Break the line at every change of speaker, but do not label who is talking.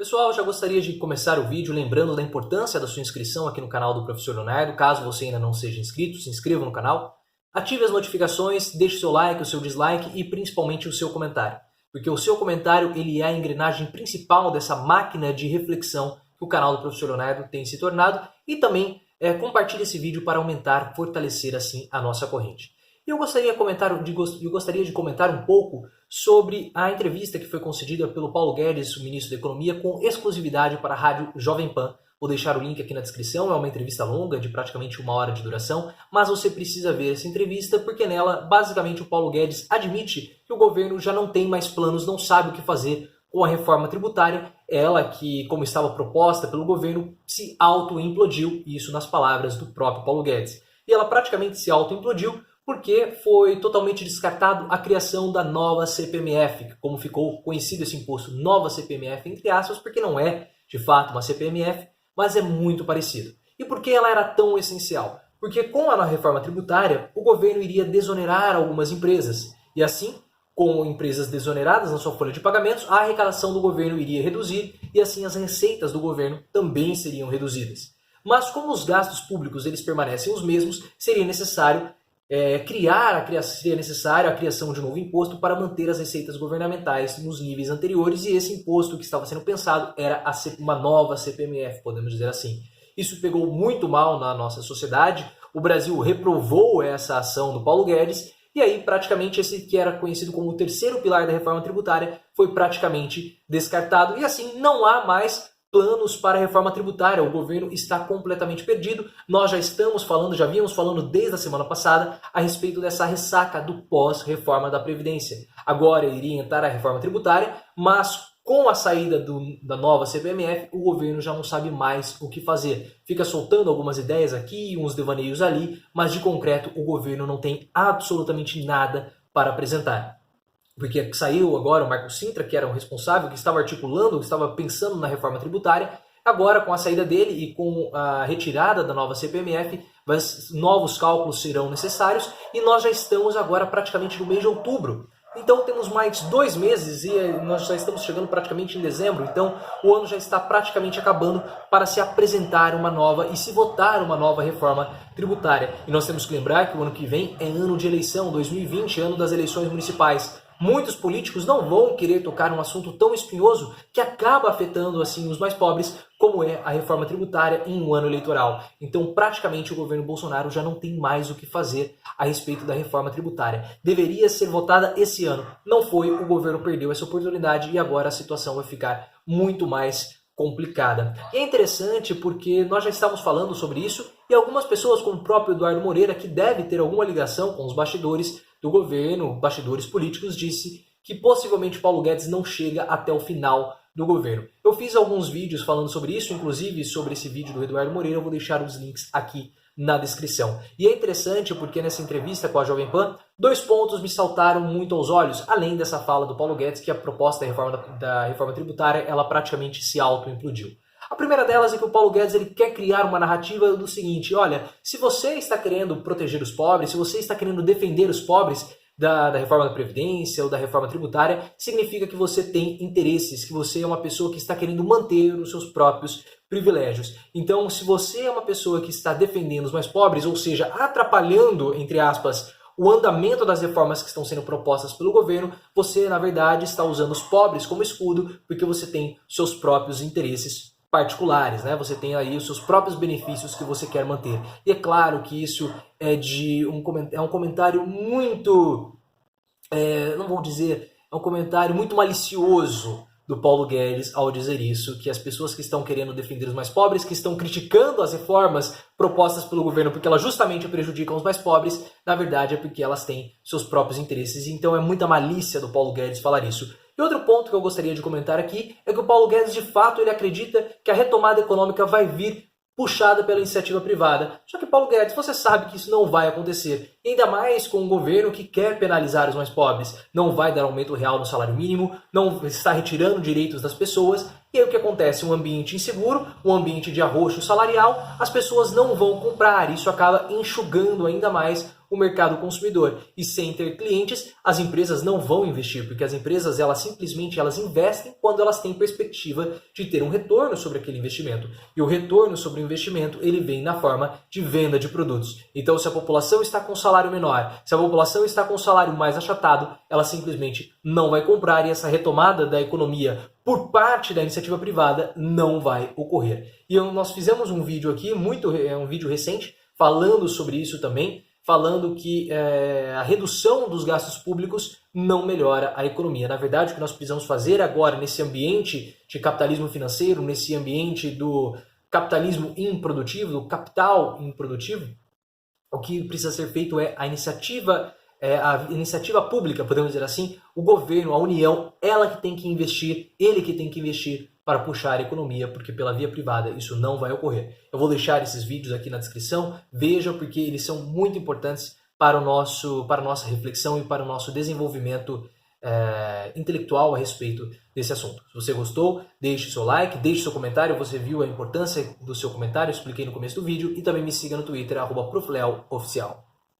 Pessoal, eu já gostaria de começar o vídeo lembrando da importância da sua inscrição aqui no canal do Professor Leonardo. Caso você ainda não seja inscrito, se inscreva no canal, ative as notificações, deixe o seu like, o seu dislike e principalmente o seu comentário. Porque o seu comentário ele é a engrenagem principal dessa máquina de reflexão que o canal do Professor Leonardo tem se tornado. E também compartilhe esse vídeo para aumentar, fortalecer assim a nossa corrente. Eu gostaria de comentar um pouco sobre a entrevista que foi concedida pelo Paulo Guedes, o ministro da Economia, com exclusividade para a Rádio Jovem Pan. Vou deixar o link aqui na descrição, é uma entrevista longa, de praticamente 1 hora de duração, mas você precisa ver essa entrevista porque nela, basicamente, o Paulo Guedes admite que o governo já não tem mais planos, não sabe o que fazer com a reforma tributária, ela que, como estava proposta pelo governo, se auto-implodiu, isso nas palavras do próprio Paulo Guedes. E ela praticamente se auto-implodiu porque foi totalmente descartado a criação da nova CPMF, como ficou conhecido esse imposto, nova CPMF, entre aspas, porque não é, de fato, uma CPMF, mas é muito parecido. E por que ela era tão essencial? Porque com a reforma tributária, o governo iria desonerar algumas empresas, e assim, com empresas desoneradas na sua folha de pagamentos, a arrecadação do governo iria reduzir, e assim as receitas do governo também seriam reduzidas. Mas como os gastos públicos eles permanecem os mesmos, seria necessário seria necessária a criação de um novo imposto para manter as receitas governamentais nos níveis anteriores, e esse imposto que estava sendo pensado era uma nova CPMF, podemos dizer assim. Isso pegou muito mal na nossa sociedade, o Brasil reprovou essa ação do Paulo Guedes, e aí praticamente esse que era conhecido como o terceiro pilar da reforma tributária foi praticamente descartado, e assim não há mais planos para a reforma tributária. O governo está completamente perdido. Nós já víamos falando desde a semana passada a respeito dessa ressaca do pós-reforma da Previdência. Agora iria entrar a reforma tributária, mas com a saída da nova CPMF, o governo já não sabe mais o que fazer. Fica soltando algumas ideias aqui, uns devaneios ali, mas de concreto o governo não tem absolutamente nada para apresentar. Porque saiu agora o Marco Sintra, que era o responsável, que estava articulando, que estava pensando na reforma tributária. Agora, com a saída dele e com a retirada da nova CPMF, novos cálculos serão necessários e nós já estamos agora praticamente no mês de outubro. Então temos mais 2 meses e nós já estamos chegando praticamente em dezembro, então o ano já está praticamente acabando para se apresentar uma nova e se votar uma nova reforma tributária. E nós temos que lembrar que o ano que vem é ano de eleição, 2020, ano das eleições municipais. Muitos políticos não vão querer tocar num assunto tão espinhoso que acaba afetando assim os mais pobres, como é a reforma tributária em um ano eleitoral. Então, praticamente, o governo Bolsonaro já não tem mais o que fazer a respeito da reforma tributária. Deveria ser votada esse ano. Não foi, o governo perdeu essa oportunidade e agora a situação vai ficar muito mais complicada. E é interessante porque nós já estávamos falando sobre isso e algumas pessoas, como o próprio Eduardo Moreira, que deve ter alguma ligação com os bastidores do governo, bastidores políticos, disse que possivelmente Paulo Guedes não chega até o final do governo. Eu fiz alguns vídeos falando sobre isso, inclusive sobre esse vídeo do Eduardo Moreira, eu vou deixar os links aqui na descrição. E é interessante porque nessa entrevista com a Jovem Pan, 2 pontos me saltaram muito aos olhos, além dessa fala do Paulo Guedes, que a proposta da reforma tributária, ela praticamente se auto-implodiu. A primeira delas é que o Paulo Guedes ele quer criar uma narrativa do seguinte: olha, se você está querendo proteger os pobres, se você está querendo defender os pobres da reforma da Previdência ou da reforma tributária, significa que você tem interesses, que você é uma pessoa que está querendo manter os seus próprios privilégios. Então, se você é uma pessoa que está defendendo os mais pobres, ou seja, atrapalhando, entre aspas, o andamento das reformas que estão sendo propostas pelo governo, você, na verdade, está usando os pobres como escudo, porque você tem seus próprios interesses particulares, né? Você tem aí os seus próprios benefícios que você quer manter. E é claro que isso é um comentário muito, não vou dizer, é um comentário muito malicioso do Paulo Guedes ao dizer isso, que as pessoas que estão querendo defender os mais pobres, que estão criticando as reformas propostas pelo governo porque elas justamente prejudicam os mais pobres, na verdade é porque elas têm seus próprios interesses. Então é muita malícia do Paulo Guedes falar isso. E outro ponto que eu gostaria de comentar aqui é que o Paulo Guedes, de fato, ele acredita que a retomada econômica vai vir puxada pela iniciativa privada. Só que, Paulo Guedes, você sabe que isso não vai acontecer. ainda mais com um governo que quer penalizar os mais pobres, não vai dar aumento real no salário mínimo, não está retirando direitos das pessoas, e aí o que acontece? Um ambiente inseguro, um ambiente de arroxo salarial, as pessoas não vão comprar, isso acaba enxugando ainda mais o mercado consumidor. E sem ter clientes, as empresas não vão investir, porque as empresas elas investem quando elas têm perspectiva de ter um retorno sobre aquele investimento. E o retorno sobre o investimento ele vem na forma de venda de produtos. Então, se a população está com um salário menor, se a população está com um salário mais achatado, ela simplesmente não vai comprar e essa retomada da economia por parte da iniciativa privada não vai ocorrer. E nós fizemos um vídeo aqui, um vídeo recente, falando sobre isso também, falando que a redução dos gastos públicos não melhora a economia. Na verdade, o que nós precisamos fazer agora nesse ambiente de capitalismo financeiro, nesse ambiente do capitalismo improdutivo, do capital improdutivo, o que precisa ser feito é a iniciativa pública, podemos dizer assim, o governo, a União, ela que tem que investir, ele que tem que investir para puxar a economia, porque pela via privada isso não vai ocorrer. Eu vou deixar esses vídeos aqui na descrição, vejam porque eles são muito importantes para a nossa reflexão e para o nosso desenvolvimento intelectual a respeito desse assunto. Se você gostou, deixe seu like, deixe seu comentário, você viu a importância do seu comentário, eu expliquei no começo do vídeo, e também me siga no Twitter, @profleoficial.